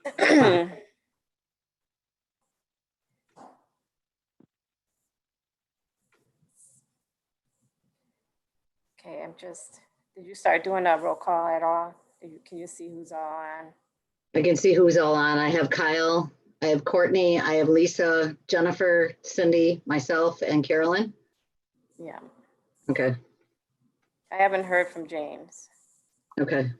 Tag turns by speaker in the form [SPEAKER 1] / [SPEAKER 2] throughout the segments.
[SPEAKER 1] Okay, did you start doing a roll call at all? Can you see who's all on?
[SPEAKER 2] I can see who's all on. I have Kyle, I have Courtney, I have Lisa, Jennifer, Cindy, myself, and Carolyn.
[SPEAKER 1] Yeah,
[SPEAKER 2] Okay,
[SPEAKER 1] I haven't heard from James.
[SPEAKER 2] okay.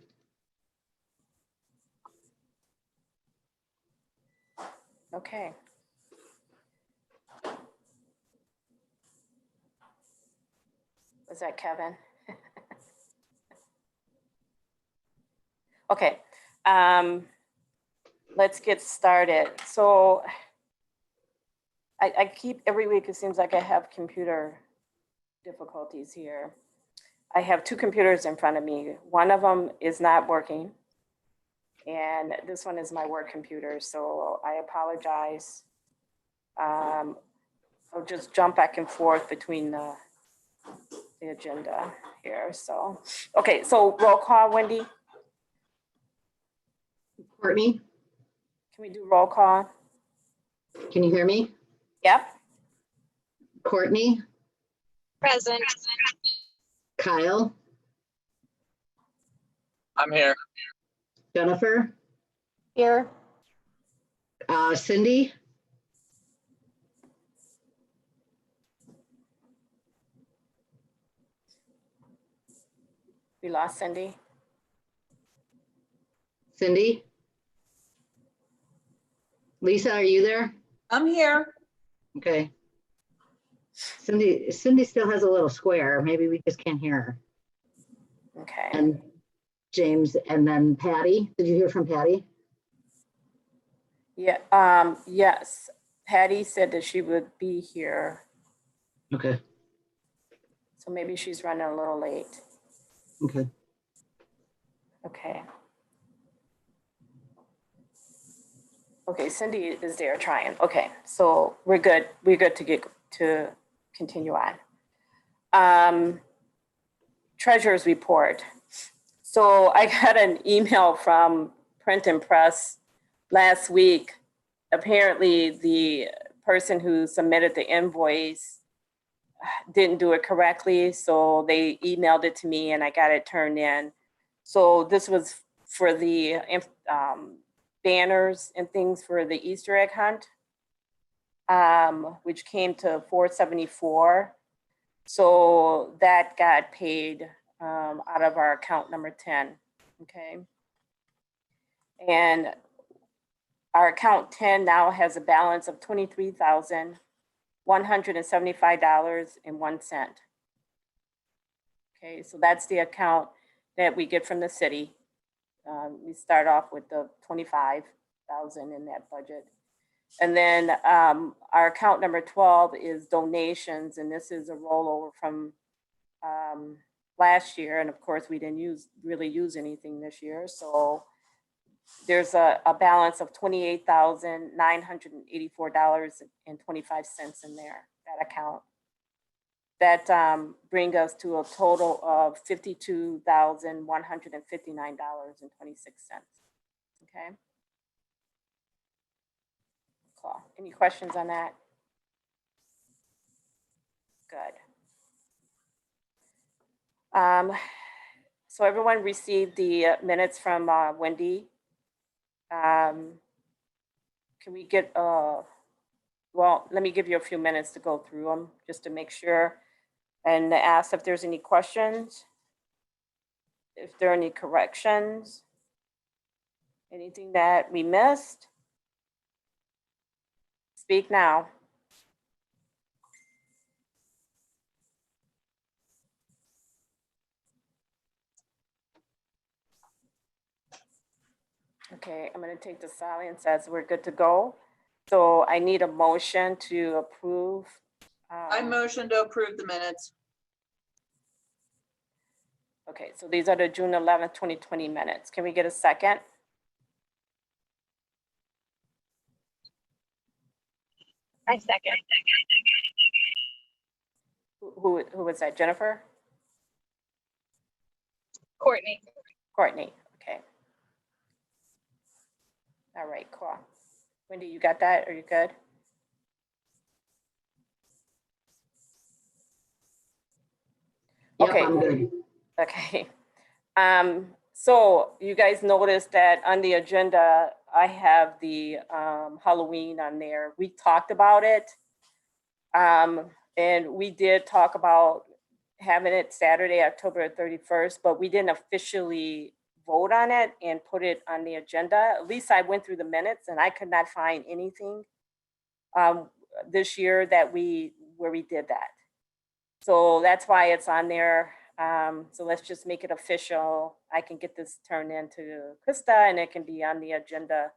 [SPEAKER 1] Okay. Was that Kevin? Okay, let's get started. So I keep, every week it seems like I have computer difficulties here. I have two computers in front of me. One of them is not working. And this one is my work computer, so I apologize. I'll just jump back and forth between the agenda here. So, okay, so roll call, Wendy.
[SPEAKER 2] Courtney,
[SPEAKER 1] Can we do roll call?
[SPEAKER 2] can you hear me?
[SPEAKER 1] Yep.
[SPEAKER 2] Courtney,
[SPEAKER 3] Present.
[SPEAKER 2] Kyle,
[SPEAKER 4] I'm here.
[SPEAKER 2] Jennifer,
[SPEAKER 1] Here.
[SPEAKER 2] Cindy,
[SPEAKER 1] We lost Cindy.
[SPEAKER 2] Cindy. Lisa, are you there?
[SPEAKER 3] I'm here.
[SPEAKER 2] Okay. Cindy still has a little square. Maybe we just can't hear her.
[SPEAKER 1] Okay.
[SPEAKER 2] And James, and then Patty. Did you hear from Patty?
[SPEAKER 1] Yeah. Yes. Patty said that she would be here,
[SPEAKER 2] Okay.
[SPEAKER 1] so maybe she's running a little late.
[SPEAKER 2] Okay.
[SPEAKER 1] Okay. Okay, Cindy is there trying. Okay, so we're good. We're good to continue on. Treasurer's report. So I got an email from Print and Press last week. Apparently the person who submitted the invoice didn't do it correctly, so they emailed it to me and I got it turned in. So this was for the banners and things for the Easter egg hunt, which came to $474. So that got paid out of our account number 10, okay? And our account 10 now has a balance of $23,175.01. Okay, so that's the account that we get from the city. We start off with the 25,000 in that budget. And then our account number 12 is donations, and this is a rollover from last year. And of course, we didn't really use anything this year. So there's a balance of $28,984.25 in there, that account. That bring us to a total of $52,159.26. Okay. Cool. Any questions on that? Good. So everyone received the minutes from Wendy. Can we get, well, let me give you a few minutes to go through them just to make sure and ask if there's any questions, if there are any corrections, anything that we missed. Speak now. Okay, I'm going to take the silence as we're good to go. So I need a motion to approve.
[SPEAKER 3] I motion to approve the minutes.
[SPEAKER 1] Okay, so these are the June 11th, 2020 minutes. Can we get a second?
[SPEAKER 3] I second.
[SPEAKER 1] Who was that, Jennifer?
[SPEAKER 3] Courtney.
[SPEAKER 1] Courtney, okay. All right, cool. Wendy, you got that? Are you good?
[SPEAKER 2] Yep,
[SPEAKER 1] Okay.
[SPEAKER 2] I'm good.
[SPEAKER 1] Okay. So you guys noticed that on the agenda, I have the Halloween on there. We talked about it. And we did talk about having it Saturday, October 31st, but we didn't officially vote on it and put it on the agenda. At least I went through the minutes and I could not find anything this year where we did that. So that's why it's on there. So let's just make it official. I can get this turned into Krista and it can be on the agenda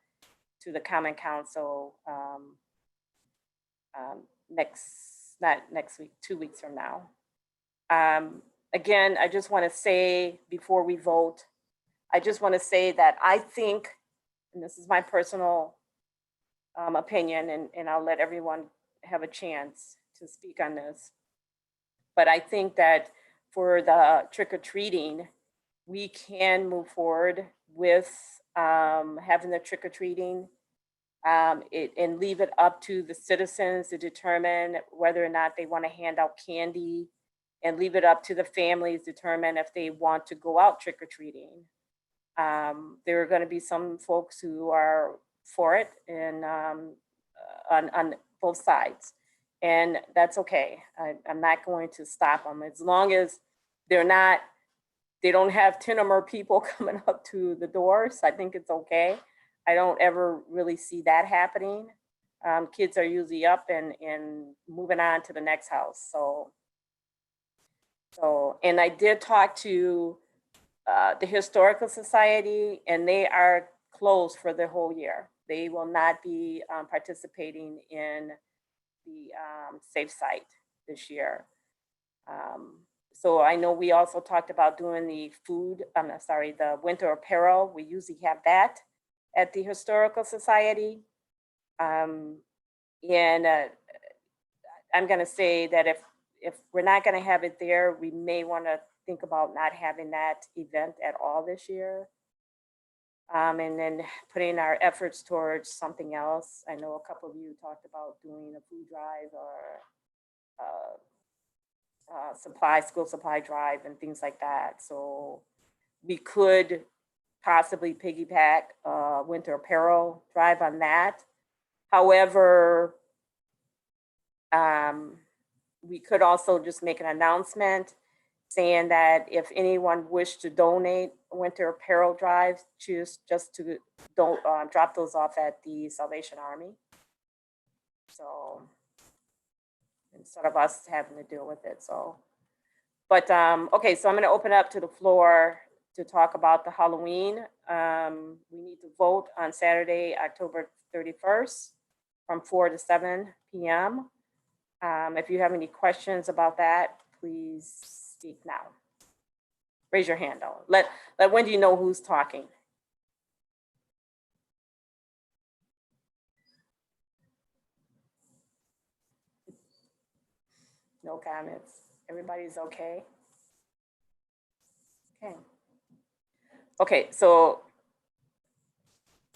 [SPEAKER 1] to the Common Council not next week, 2 weeks from now. Again, I just want to say before we vote, I just want to say that I think, and this is my personal opinion, and I'll let everyone have a chance to speak on this. But I think that for the trick-or-treating, we can move forward with having the trick-or-treating and leave it up to the citizens to determine whether or not they want to hand out candy, and leave it up to the families to determine if they want to go out trick-or-treating. There are going to be some folks who are for it and on both sides. And that's okay. I'm not going to stop them as long as they don't have 10 or more people coming up to the doors. I think it's okay. I don't ever really see that happening. Kids are usually up and moving on to the next house. So, and I did talk to the Historical Society, and they are closed for the whole year. They will not be participating in the safe site this year. So I know we also talked about doing the the winter apparel. We usually have that at the Historical Society. And I'm gonna say that if we're not gonna have it there, we may wanna think about not having that event at all this year. And then putting our efforts towards something else. I know a couple of you talked about doing a food drive or school supply drive and things like that. So we could possibly piggyback winter apparel drive on that. However, we could also just make an announcement saying that if anyone wished to donate winter apparel drives, choose just to drop those off at the Salvation Army. So instead of us having to deal with it. So, but okay, so I'm going to open up to the floor to talk about the Halloween. We need to vote on Saturday, October 31st from 4 to 7 p.m. If you have any questions about that, please speak now. Raise your hand though. Let Wendy know who's talking. No comments. Everybody's okay? Okay. Okay, so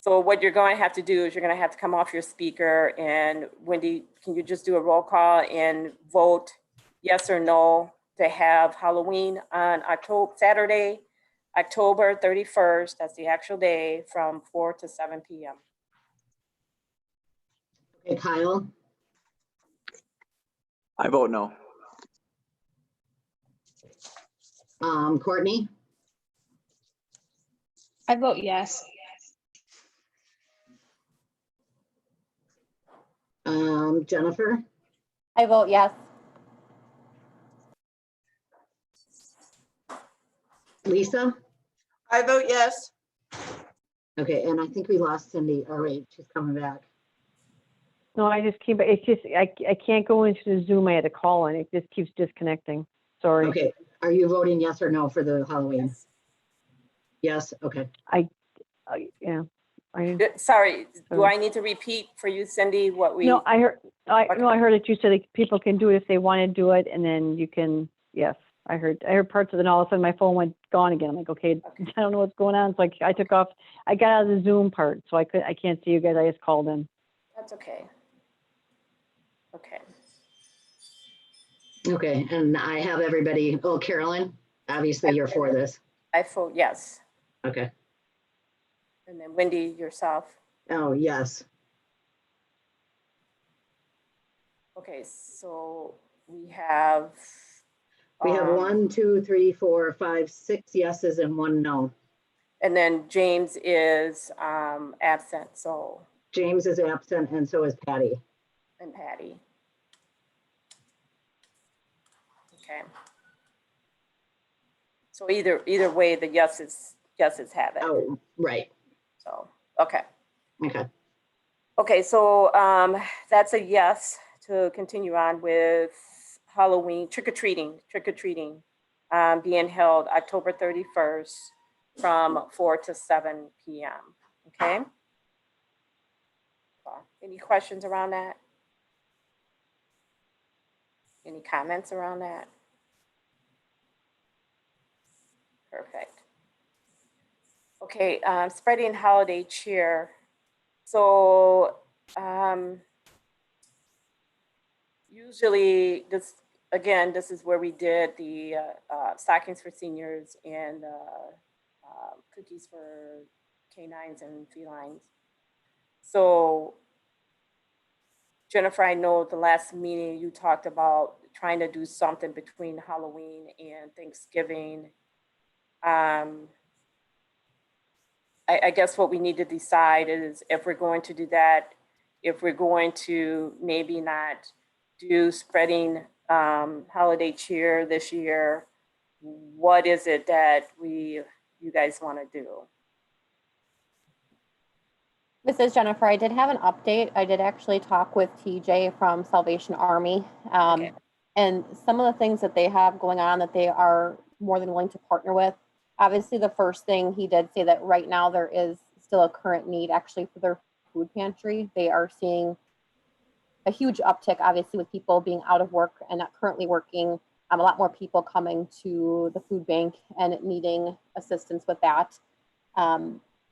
[SPEAKER 1] what you're going to have to do is you're going to have to come off your speaker, and Wendy, can you just do a roll call and vote yes or no to have Halloween on Saturday, October 31st, that's the actual day, from 4 to 7 p.m.
[SPEAKER 2] Okay, Kyle,
[SPEAKER 4] I vote no.
[SPEAKER 2] Courtney,
[SPEAKER 5] I vote yes.
[SPEAKER 2] Jennifer,
[SPEAKER 1] I vote yes.
[SPEAKER 2] Lisa.
[SPEAKER 3] I vote yes.
[SPEAKER 2] Okay, and I think we lost Cindy. All right, she's coming back.
[SPEAKER 6] No, I just keep, it's just, I can't go into the Zoom. I had to call and it just keeps disconnecting. Sorry.
[SPEAKER 2] Okay, are you voting yes or no for the Halloween? Yes, okay.
[SPEAKER 6] Yeah.
[SPEAKER 1] Sorry, do I need to repeat for you, Cindy, what we?
[SPEAKER 6] No, I heard
[SPEAKER 1] Okay.
[SPEAKER 6] that you said that people can do it if they want to do it, and then you can, yes. I heard parts of it, and all of a sudden my phone went gone again. I'm like, okay, I don't know what's going on. So I took off. I got out of the Zoom part, so I can't see you guys. I just called in.
[SPEAKER 1] That's okay. Okay.
[SPEAKER 2] Okay, and I have everybody, oh, Carolyn, obviously you're for this.
[SPEAKER 1] I vote yes.
[SPEAKER 2] Okay.
[SPEAKER 1] And then Wendy, yourself.
[SPEAKER 2] Oh, yes.
[SPEAKER 1] Okay, so we have.
[SPEAKER 2] We have 1, 2, 3, 4, 5, 6 yeses and 1 no.
[SPEAKER 1] And then James is absent, so,
[SPEAKER 2] James is absent and so is Patty.
[SPEAKER 1] and Patty. Okay. So either way, the yeses have it,
[SPEAKER 2] Oh, right.
[SPEAKER 1] so, okay.
[SPEAKER 2] Okay.
[SPEAKER 1] Okay, so that's a yes to continue on with Halloween, trick-or-treating being held October 31st from 4 to 7 p.m. Okay? Any questions around that? Any comments around that? Perfect. Okay, spreading holiday cheer. So usually this is where we did the stockings for seniors and cookies for canines and felines. So Jennifer, I know the last meeting you talked about trying to do something between Halloween and Thanksgiving. I guess what we need to decide is if we're going to do that, if we're going to maybe not do spreading holiday cheer this year, what is it that you guys want to do?
[SPEAKER 4] This is Jennifer. I did have an update. I did actually talk with TJ from Salvation Army.
[SPEAKER 1] Okay.
[SPEAKER 4] And some of the things that they have going on that they are more than willing to partner with. Obviously, the first thing he did say that right now there is still a current need actually for their food pantry. They are seeing a huge uptick, obviously, with people being out of work and not currently working. A lot more people coming to the food bank and needing assistance with that.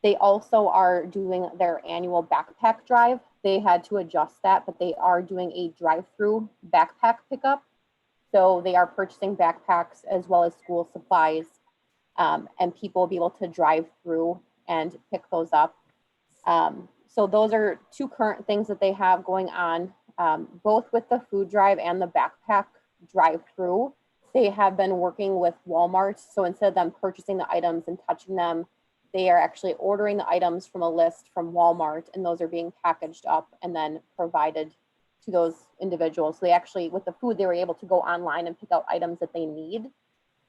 [SPEAKER 4] They also are doing their annual backpack drive. They had to adjust that, but they are doing a drive-through backpack pickup. So they are purchasing backpacks as well as school supplies, and people will be able to drive through and pick those up. So those are two current things that they have going on, both with the food drive and the backpack drive-through. They have been working with Walmart. So instead of them purchasing the items and touching them, they are actually ordering the items from a list from Walmart, and those are being packaged up and then provided to those individuals. So they actually, with the food, they were able to go online and pick out items that they need.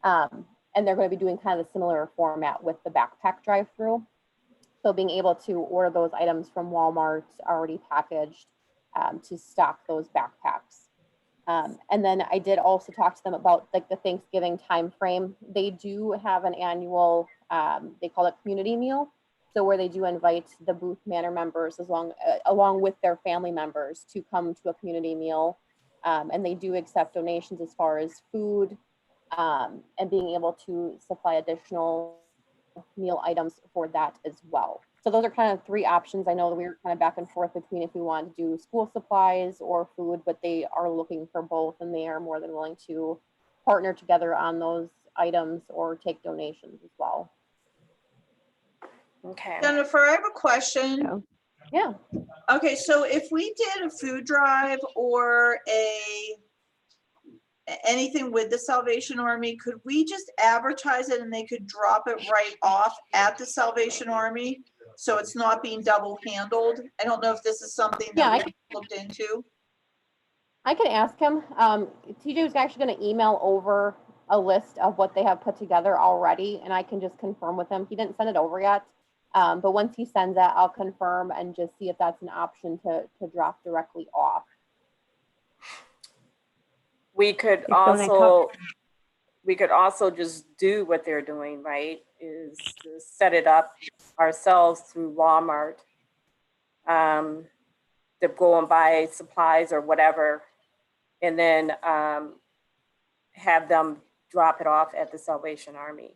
[SPEAKER 4] And they're going to be doing kind of a similar format with the backpack drive-through. So being able to order those items from Walmart already packaged to stock those backpacks. And then I did also talk to them about like the Thanksgiving timeframe. They do have an annual, they call it community meal. So where they do invite the Booth Manor members along with their family members to come to a community meal. And they do accept donations as far as food and being able to supply additional meal items for that as well. So those are kind of three options. I know that we were kind of back and forth between if we want to do school supplies or food, but they are looking for both and they are more than willing to partner together on those items or take donations as well.
[SPEAKER 1] Okay.
[SPEAKER 3] Jennifer, I have a question.
[SPEAKER 4] Yeah.
[SPEAKER 3] Okay, so if we did a food drive or anything with the Salvation Army, could we just advertise it and they could drop it right off at the Salvation Army? So it's not being double handled? I don't know if this is something
[SPEAKER 4] Yeah,
[SPEAKER 3] that we looked into.
[SPEAKER 4] I can ask him. TJ was actually going to email over a list of what they have put together already, and I can just confirm with him. He didn't send it over yet, but once he sends that, I'll confirm and just see if that's an option to drop directly off.
[SPEAKER 1] We could also just do what they're doing, right? Is to set it up ourselves through Walmart. To go and buy supplies or whatever, and then have them drop it off at the Salvation Army.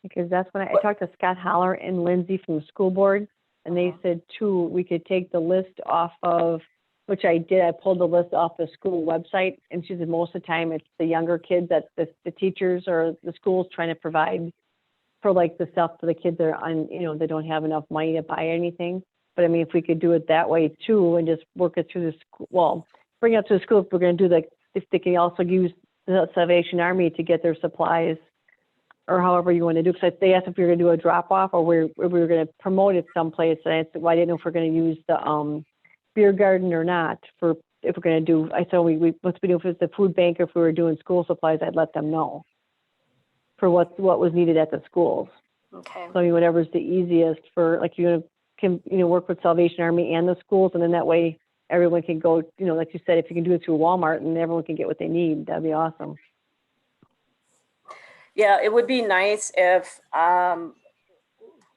[SPEAKER 6] Because that's when I talked to Scott Holler and Lindsay from the school board, and they said too, we could take the list off of, which I did, I pulled the list off the school website, and she said most of the time it's the younger kids that the teachers or the schools trying to provide for like the stuff for the kids that are on, you know, they don't have enough money to buy anything. But I mean, if we could do it that way too, and just work it through the school, well, bring it up to the school, if we're gonna do like, if they can also use the Salvation Army to get their supplies, or however you want to do, because they asked if we were going to do a drop-off or we were going to promote it someplace, and I said, well, I didn't know if we're going to use the beer garden or not, for if we're going to do, I said, what's we do if it's the food bank, or if we were doing school supplies, I'd let them know for what was needed at the schools.
[SPEAKER 1] Okay.
[SPEAKER 6] So I mean, whatever's the easiest for, like, you can, you know, work with Salvation Army and the schools, and then that way everyone can go, you know, like you said, if you can do it through Walmart and everyone can get what they need, that'd be awesome.
[SPEAKER 1] Yeah, it would be nice if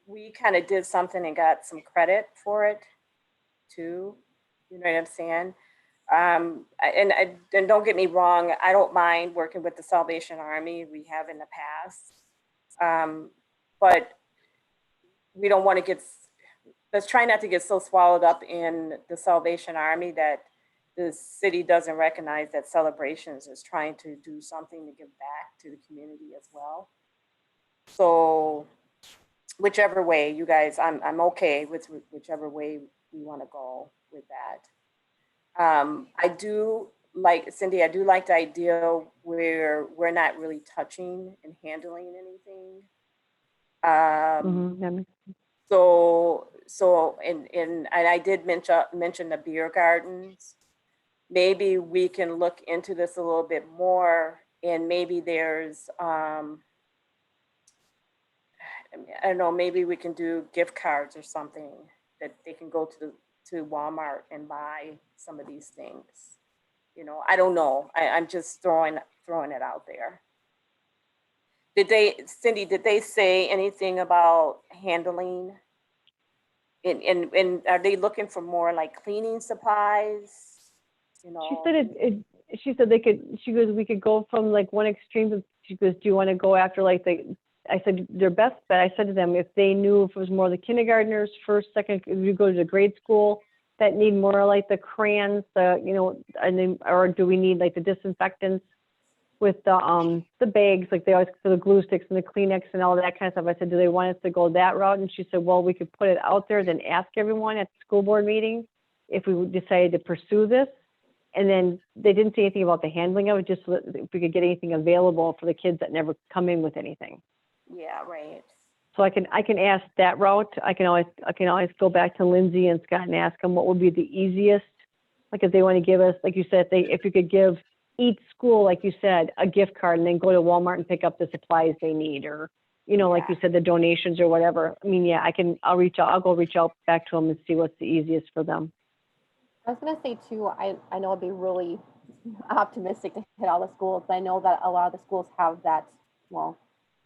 [SPEAKER 1] we kind of did something and got some credit for it too. You know what I'm saying? And don't get me wrong, I don't mind working with the Salvation Army. We have in the past. But we don't want to let's try not to get so swallowed up in the Salvation Army that the city doesn't recognize that Celebrations is trying to do something to give back to the community as well. So whichever way you guys, I'm okay with whichever way we want to go with that. I do like, Cindy, I do like the idea where we're not really touching and handling anything. So and I did mention the beer gardens. Maybe we can look into this a little bit more, and maybe there's, I don't know, maybe we can do gift cards or something that they can go to Walmart and buy some of these things. You know, I don't know. I'm just throwing it out there. Cindy, did they say anything about handling? And are they looking for more like cleaning supplies? You know,
[SPEAKER 6] she said they could, she goes, we could go from like one extreme to, she goes, do you want to go after like I said, their best bet, I said to them, if they knew if it was more the kindergartners, first, second, if you go to the grade school that need more like the crayons, you know, and then, or do we need like the disinfectants with the bags, like they always, for the glue sticks and the Kleenex and all that kind of stuff. I said, do they want us to go that route? And she said, well, we could put it out there, then ask everyone at the school board meeting if we decided to pursue this. And then they didn't say anything about the handling of it, just so if we could get anything available for the kids that never come in with anything.
[SPEAKER 1] Yeah, right.
[SPEAKER 6] So I can ask that route. I can always go back to Lindsay and Scott and ask them what would be the easiest. Like if they want to give us, like you said, if you could give each school, like you said, a gift card and then go to Walmart and pick up the supplies they need, or, you know, like you said, the donations or whatever. I mean, yeah, I'll go reach out back to them and see what's the easiest for them.
[SPEAKER 4] I was going to say too, I know it'd be really optimistic to hit all the schools. I know that a lot of the schools have that, well,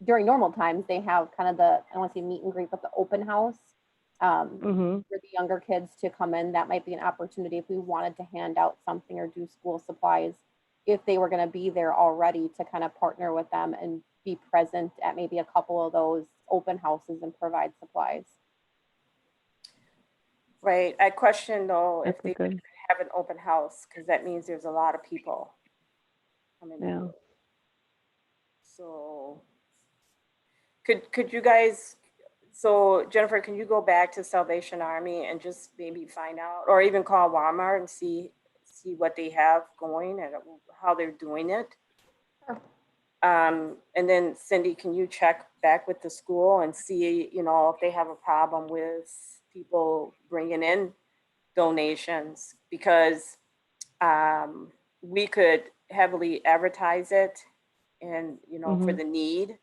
[SPEAKER 4] during normal times, they have kind of I don't want to say meet and greet, but the open house for the younger kids to come in. That might be an opportunity if we wanted to hand out something or do school supplies, if they were going to be there already, to kind of partner with them and be present at maybe a couple of those open houses and provide supplies.
[SPEAKER 1] Right. I question though if they
[SPEAKER 6] good.
[SPEAKER 1] have an open house, because that means there's a lot of people coming in. So could you guys, so Jennifer, can you go back to Salvation Army and just maybe find out, or even call Walmart and see what they have going and how they're doing it?
[SPEAKER 4] Sure.
[SPEAKER 1] And then Cindy, can you check back with the school and see, you know, if they have a problem with people bringing in donations, because we could heavily advertise it and, you know, for the need,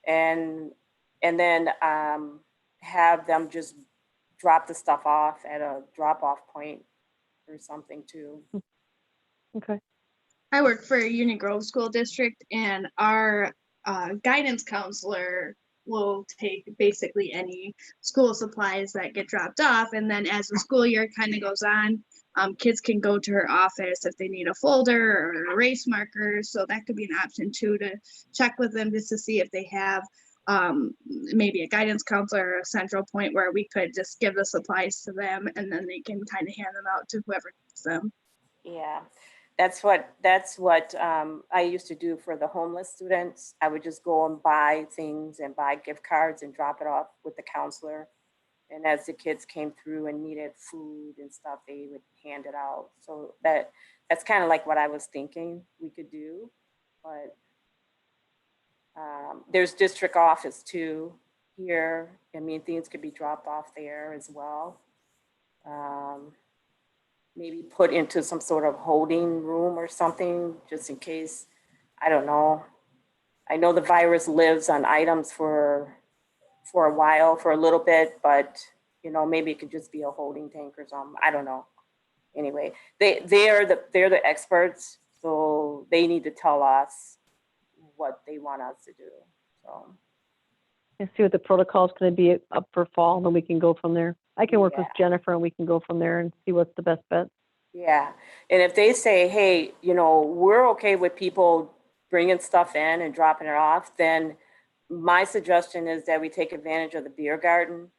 [SPEAKER 1] and then have them just drop the stuff off at a drop-off point or something too.
[SPEAKER 6] Okay.
[SPEAKER 5] I work for Union Grove School District, and our guidance counselor will take basically any school supplies that get dropped off. And then as the school year kind of goes on, kids can go to her office if they need a folder or an erase marker. So that could be an option too, to check with them just to see if they have maybe a guidance counselor or a central point where we could just give the supplies to them and then they can kind of hand them out to whoever needs them.
[SPEAKER 1] Yeah, that's what I used to do for the homeless students. I would just go and buy things and buy gift cards and drop it off with the counselor. And as the kids came through and needed food and stuff, they would hand it out. So that's kind of like what I was thinking we could do. But there's district office too here. I mean, things could be dropped off there as well. Maybe put into some sort of holding room or something, just in case. I don't know. I know the virus lives on items for a while, for a little bit, but maybe it could just be a holding tank or something. I don't know. Anyway, they're the experts, so they need to tell us what they want us to do. So
[SPEAKER 6] And see what the protocol is going to be up for fall, and then we can go from there. I can work with
[SPEAKER 1] Yeah.
[SPEAKER 6] Jennifer and we can go from there and see what's the best bet.
[SPEAKER 1] yeah, and if they say, hey, we're okay with people bringing stuff in and dropping it off, then my suggestion is that we take advantage of the beer garden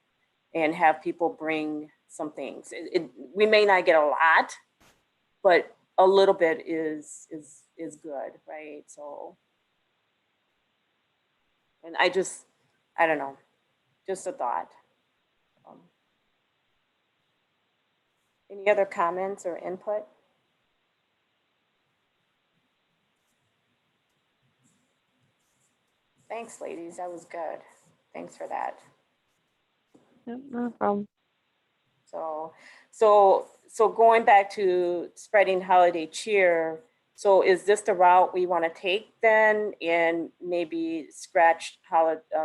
[SPEAKER 1] and have people bring some things. We may not get a lot, but a little bit is good, right? So, and I don't know, just a thought. Any other comments or input? Thanks, ladies. That was good. Thanks for that.
[SPEAKER 6] Yep, no problem.
[SPEAKER 1] So going back to spreading holiday cheer, so is this the route we want to take then, and maybe scratch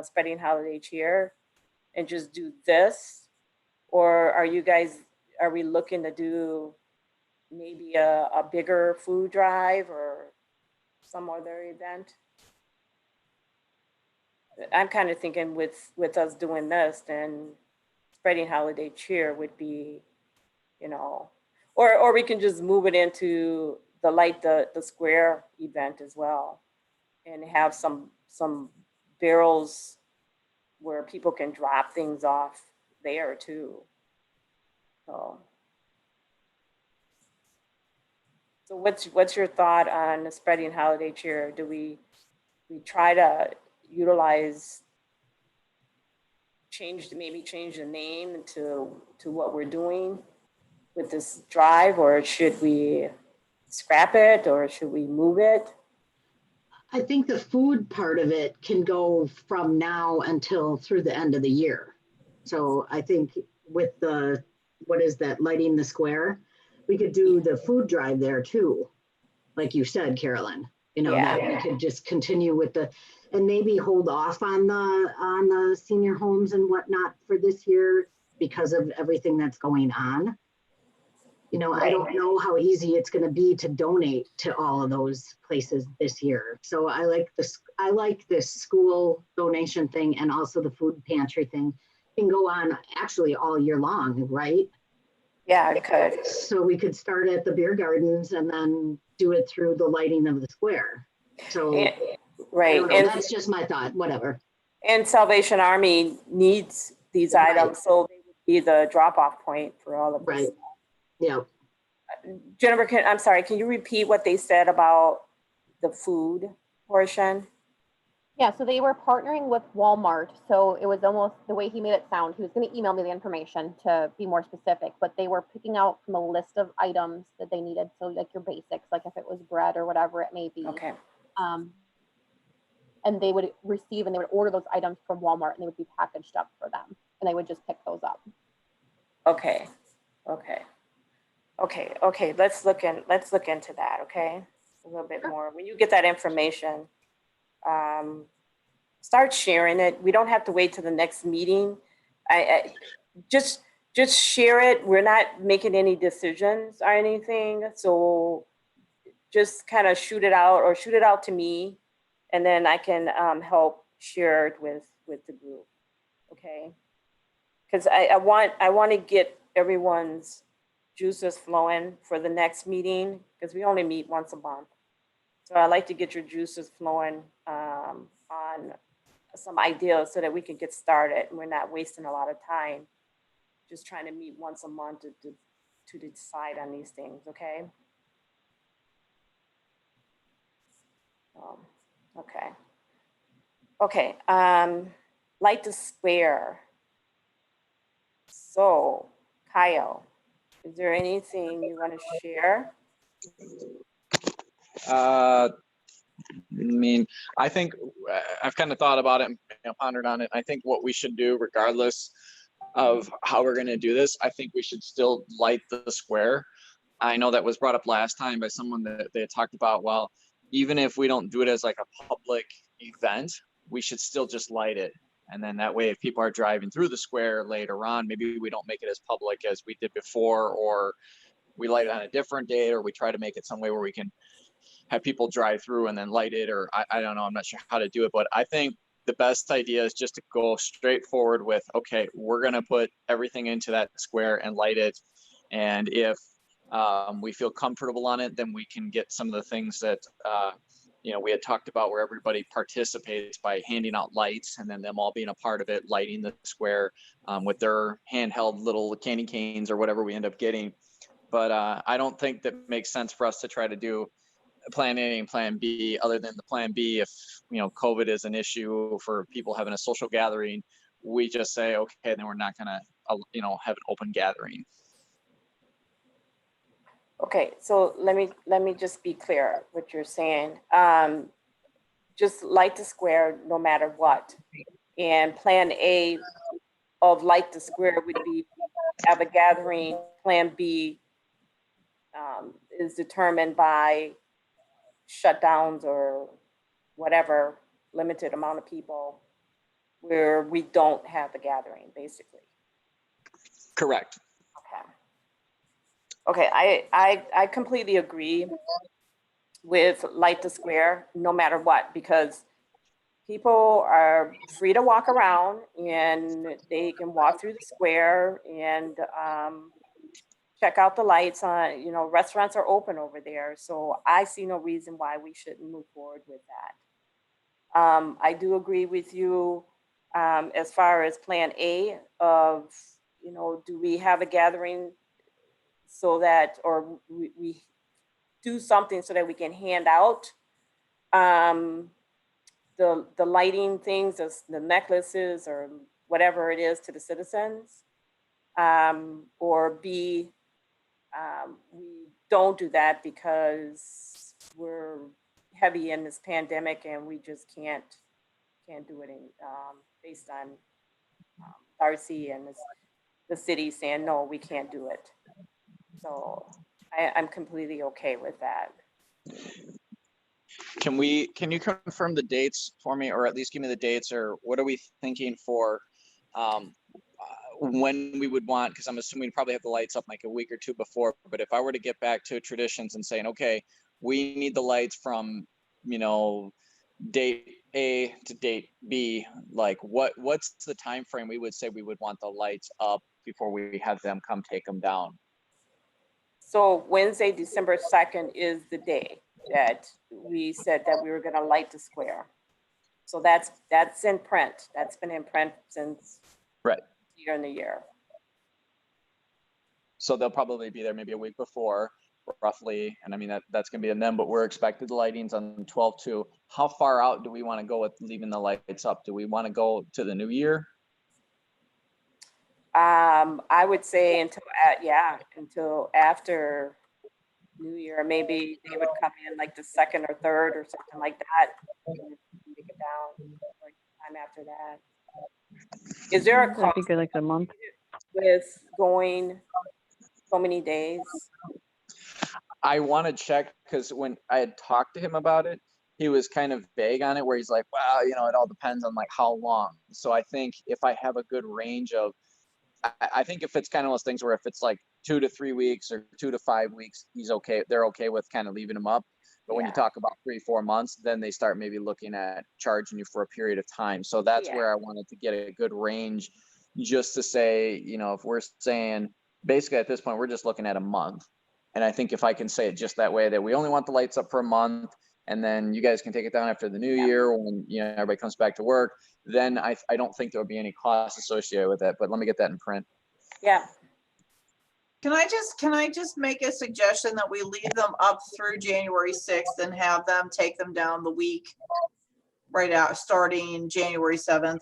[SPEAKER 1] spreading holiday cheer and just do this? Or are we looking to do maybe a bigger food drive or some other event? I'm kind of thinking with us doing this, then spreading holiday cheer would be, or we can just move it into the square event as well, and have some barrels where people can drop things off there too. So what's your thought on spreading holiday cheer? Do we try to utilize, maybe change the name to what we're doing with this drive, or should we scrap it, or should we move it?
[SPEAKER 2] I think the food part of it can go from now until through the end of the year. So I think with what is that, lighting the square, we could do the food drive there too. Like you said, Carolyn,
[SPEAKER 1] Yeah.
[SPEAKER 2] that we could just continue with and maybe hold off on the senior homes and whatnot for this year because of everything that's going on. I don't know how easy it's going to be to donate to all of those places this year. So I like this school donation thing, and also the food pantry thing can go on actually all year long, right?
[SPEAKER 1] Yeah, it could.
[SPEAKER 2] So we could start at the beer gardens and then do it through the lighting of the square. So
[SPEAKER 1] Right. And
[SPEAKER 2] that's just my thought, whatever.
[SPEAKER 1] And Salvation Army needs these
[SPEAKER 2] Right.
[SPEAKER 1] items, so they would be the drop-off point for all of this.
[SPEAKER 2] Right. Yeah.
[SPEAKER 1] Jennifer, I'm sorry, can you repeat what they said about the food portion?
[SPEAKER 4] Yeah, so they were partnering with Walmart. So it was almost the way he made it sound. He was going to email me the information to be more specific, but they were picking out from a list of items that they needed. So like your basics, like if it was bread or whatever it may be.
[SPEAKER 1] Okay.
[SPEAKER 4] And they would receive and they would order those items from Walmart, and they would be packaged up for them, and they would just pick those up.
[SPEAKER 1] Okay. Let's look into that. Okay, a little bit more. When you get that information, start sharing it. We don't have to wait till the next meeting. I just share it. We're not making any decisions or anything, so just kind of shoot it out to me, and then I can help share it with the group. Okay, because I want to get everyone's juices flowing for the next meeting, because we only meet once a month. So I'd like to get your juices flowing on some ideas so that we can get started and we're not wasting a lot of time just trying to meet once a month to decide on these things, okay? Okay. Okay, Light the Square. So, Kyle, is there anything you want to share?
[SPEAKER 7] I mean, I think I've kind of thought about it and pondered on it. I think what we should do, regardless of how we're going to do this, I think we should still light the square. I know that was brought up last time by someone that they had talked about, well, even if we don't do it as like a public event, we should still just light it. And then that way, if people are driving through the square later on, maybe we don't make it as public as we did before, or we light it on a different day, or we try to make it some way where we can have people drive through and then light it, or I don't know, I'm not sure how to do it, but I think the best idea is just to go straight forward with, okay, we're going to put everything into that square and light it. And if we feel comfortable on it, then we can get some of the things that, we had talked about where everybody participates by handing out lights and then them all being a part of it, lighting the square with their handheld little candy canes or whatever we end up getting. But I don't think that makes sense for us to try to do plan A and plan B, other than the plan B, if, COVID is an issue for people having a social gathering, we just say, okay, then we're not going to, have an open gathering.
[SPEAKER 1] Okay, so let me just be clear what you're saying. Just light the square no matter what. And plan A of light the square would be have a gathering. Plan B is determined by shutdowns or whatever, limited amount of people where we don't have the gathering, basically.
[SPEAKER 7] Correct.
[SPEAKER 1] Okay, I completely agree with light the square no matter what, because people are free to walk around and they can walk through the square and check out the lights on, restaurants are open over there. So I see no reason why we shouldn't move forward with that. I do agree with you as far as plan A of, do we have a gathering so that, or we do something so that we can hand out the lighting things, the necklaces or whatever it is to the citizens, or B, we don't do that because we're heavy in this pandemic and we just can't do it based on Darcy and the city saying, no, we can't do it. So I'm completely okay with that.
[SPEAKER 7] Can you confirm the dates for me, or at least give me the dates, or what are we thinking for when we would want, because I'm assuming we'd probably have the lights up like a week or two before, but if I were to get back to traditions and saying, okay, we need the lights from, date A to date B, like what's the time frame we would say we would want the lights up before we have them come take them down?
[SPEAKER 1] So Wednesday, December 2nd is the day that we said that we were going to light the square. So that's in print. That's been in print since
[SPEAKER 7] right
[SPEAKER 1] year in the year.
[SPEAKER 7] So they'll probably be there maybe a week before, roughly. And I mean, that's going to be in them, but we're expected the lightings on 12/2. How far out do we want to go with leaving the lights up? Do we want to go to the new year?
[SPEAKER 1] I would say until after New Year. Maybe they would come in like the 2nd or 3rd or something like that. And take it down or time after that. Is there a
[SPEAKER 6] That'd
[SPEAKER 1] cost
[SPEAKER 6] be good, like a month.
[SPEAKER 1] with going so many days?
[SPEAKER 7] I want to check, because when I had talked to him about it, he was kind of vague on it, where he's like, well, it all depends on like how long. So I think if I have a good range of, I think if it's kind of those things where if it's like 2 to 3 weeks or 2 to 5 weeks, he's okay. They're okay with kind of leaving him up. But when you talk about 3-4 months, then they start maybe looking at charging you for a period of time. So that's where I wanted to get a good range, just to say, if we're saying basically at this point, we're just looking at a month. And I think if I can say it just that way, that we only want the lights up for a month, and then you guys can take it down after the new year when, you know, everybody comes back to work, then I don't think there would be any cost associated with it, but let me get that in print.
[SPEAKER 1] Yeah,
[SPEAKER 3] Can I just make a suggestion that we leave them up through January 6th and have them take them down the week right out, starting January 7th?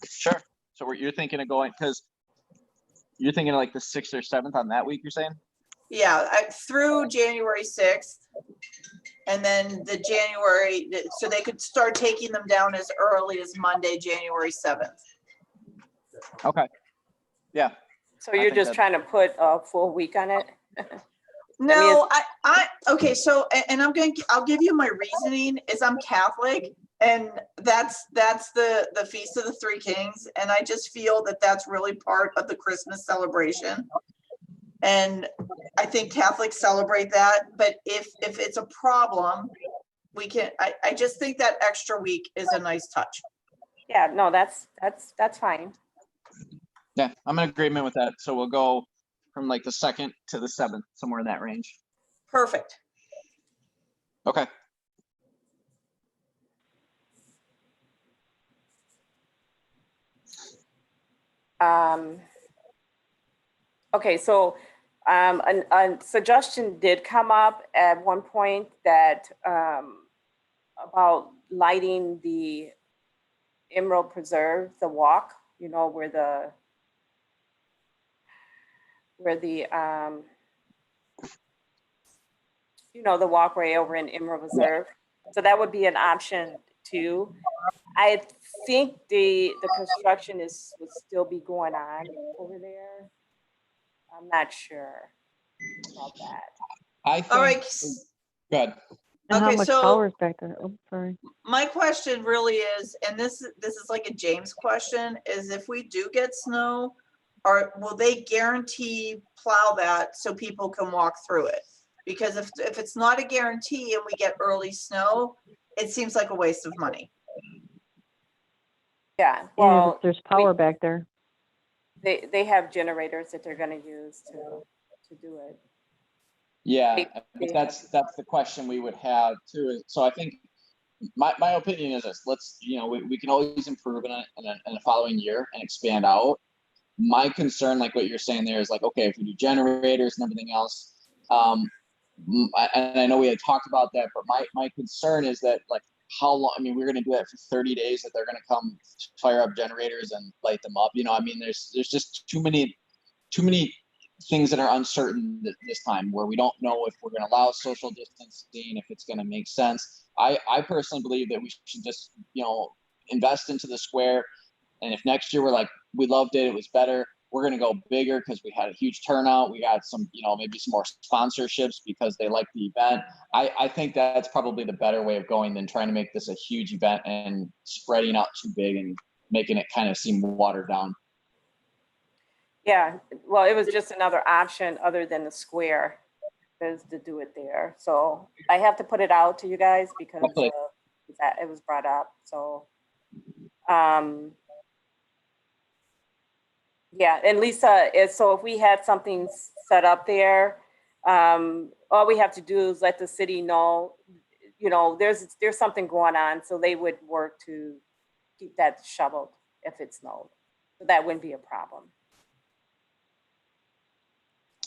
[SPEAKER 7] Sure. So you're thinking of going, because you're thinking of like the 6th or 7th on that week, you're saying?
[SPEAKER 3] Yeah, through January 6th. And then the January, so they could start taking them down as early as Monday, January 7th.
[SPEAKER 7] Okay. Yeah.
[SPEAKER 1] so
[SPEAKER 7] I
[SPEAKER 1] you're
[SPEAKER 7] think
[SPEAKER 1] just
[SPEAKER 7] that-
[SPEAKER 1] trying to put a full week on it?
[SPEAKER 3] No, okay, so, and I'll give you my reasoning is I'm Catholic, and that's the Feast of the Three Kings, and I just feel that that's really part of the Christmas celebration. And I think Catholics celebrate that, but if it's a problem, I just think that extra week is a nice touch.
[SPEAKER 1] Yeah, no, that's fine.
[SPEAKER 7] Yeah, I'm in agreement with that. So we'll go from like the 2nd to the 7th, somewhere in that range.
[SPEAKER 3] Perfect.
[SPEAKER 7] Okay.
[SPEAKER 1] Okay, so a suggestion did come up at one point that about lighting the Emerald Preserve, the walk, you know, where the you know, the walkway over in Emerald Reserve. So that would be an option too. I think the construction would still be going on over there. I'm not sure about that.
[SPEAKER 7] I think.
[SPEAKER 3] All right.
[SPEAKER 7] Good.
[SPEAKER 6] And how
[SPEAKER 3] Okay,
[SPEAKER 6] much
[SPEAKER 3] so-
[SPEAKER 6] power is back there? Oh, sorry.
[SPEAKER 3] My question really is, and this is like a James question, is if we do get snow, will they guarantee plow that so people can walk through it? Because if it's not a guarantee and we get early snow, it seems like a waste of money.
[SPEAKER 1] Yeah,
[SPEAKER 6] And
[SPEAKER 1] well,
[SPEAKER 6] if there's power back there.
[SPEAKER 1] they have generators that they're gonna use to do it.
[SPEAKER 7] Yeah,
[SPEAKER 1] They-
[SPEAKER 7] I think that's the question we would have too. So I think my opinion is this: let's, you know, we can always improve in the following year and expand out. My concern, like what you're saying there, is like, okay, if we do generators and everything else, and I know we had talked about that, but my concern is that, like, how long? I mean, we're going to do that for 30 days. That they're going to come fire up generators and light them up. You know, I mean, there's just too many things that are uncertain this time, where we don't know if we're going to allow social distancing, if it's going to make sense. I personally believe that we should just, you know, invest into the square. And if next year we're like, we loved it, it was better, we're going to go bigger because we had a huge turnout. We got some, you know, maybe some more sponsorships because they like the event. I think that's probably the better way of going than trying to make this a huge event and spreading out too big and making it kind of seem watered down.
[SPEAKER 1] Yeah, well, it was just another option other than the square, is to do it there. So I have to put it out to you guys because
[SPEAKER 7] Okay.
[SPEAKER 1] that it was brought up. So, yeah, and Lisa, so if we had something set up there, all we have to do is let the city know, you know, there's something going on, so they would work to keep that shoveled if it snowed. So that wouldn't be a problem.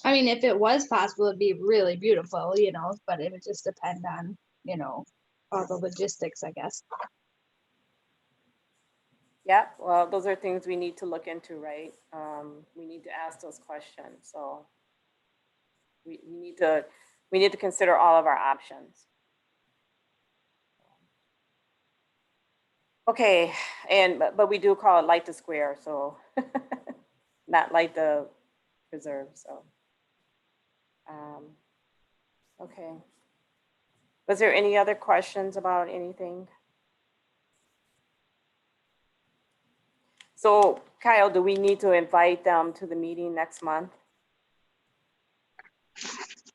[SPEAKER 5] I mean, if it was possible, it'd be really beautiful, you know, but it would just depend on, you know, all the logistics, I guess.
[SPEAKER 1] Yeah, well, those are things we need to look into, right? We need to ask those questions, so we need to consider all of our options. Okay, but we do call it Light the Square, so not Light the Preserve, so. Okay. Was there any other questions about anything? So Kyle, do we need to invite them to the meeting next month?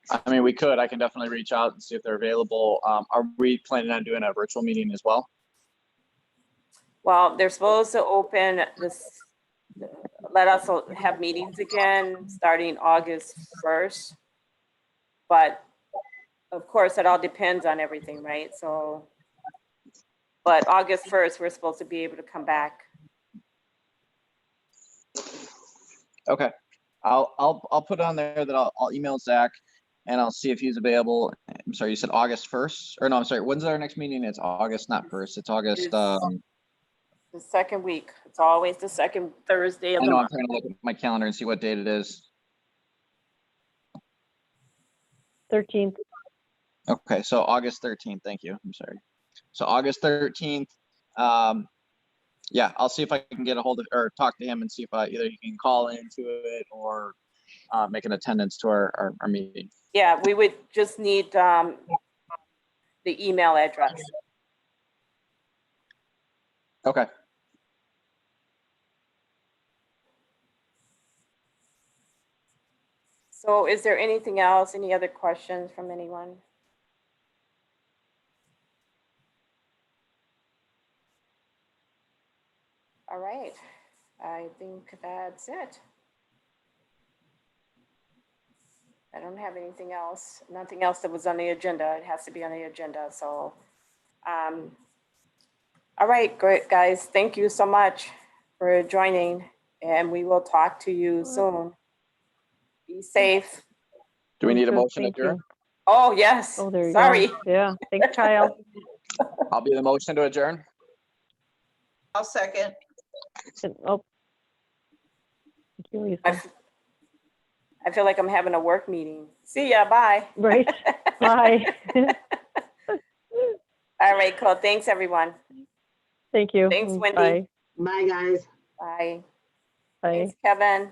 [SPEAKER 7] I mean, we could. I can definitely reach out and see if they're available. Are we planning on doing a virtual meeting as well?
[SPEAKER 1] Well, they're supposed to open this let us have meetings again starting August 1st. But of course, it all depends on everything, right? So, but August 1st, we're supposed to be able to come back.
[SPEAKER 7] Okay. I'll put on there that I'll email Zach and I'll see if he's available. I'm sorry, you said August 1st? Or no, I'm sorry, when's our next meeting? It's August, not 1st. It's August,
[SPEAKER 1] It's- The second week. It's always the second Thursday
[SPEAKER 7] I
[SPEAKER 1] of the
[SPEAKER 7] know I'm
[SPEAKER 1] month.
[SPEAKER 7] trying to look at my calendar and see what date it is.
[SPEAKER 6] 13th.
[SPEAKER 7] Okay, so August 13th, thank you. I'm sorry. So August 13th, yeah, I'll see if I can get a hold of, or talk to him and see if either he can call into it or make an attendance to our meeting.
[SPEAKER 1] Yeah, we would just need the email address.
[SPEAKER 7] Okay.
[SPEAKER 1] So is there anything else? Any other questions from anyone? All right, I think that's it. I don't have anything else, nothing else that was on the agenda. It has to be on the agenda, so. All right, great, guys. Thank you so much for joining, and we will talk to you soon. Be safe.
[SPEAKER 7] Do we need a
[SPEAKER 6] Sounds
[SPEAKER 7] motion to
[SPEAKER 6] good. Thank you.
[SPEAKER 7] adjourn?
[SPEAKER 1] Oh, yes,
[SPEAKER 6] Oh, there you
[SPEAKER 1] sorry.
[SPEAKER 6] go. Yeah, thanks, Kyle.
[SPEAKER 7] I'll be the motion to adjourn.
[SPEAKER 3] I'll second.
[SPEAKER 6] Oh. Thank you, Lisa.
[SPEAKER 1] I feel like I'm having a work meeting. See ya, bye.
[SPEAKER 6] Right, bye.
[SPEAKER 1] All right, cool. Thanks, everyone.
[SPEAKER 6] Thank you.
[SPEAKER 1] Thanks, Wendy.
[SPEAKER 6] Bye.
[SPEAKER 2] Bye, guys.
[SPEAKER 1] Bye.
[SPEAKER 6] Bye.
[SPEAKER 1] Thanks, Kevin.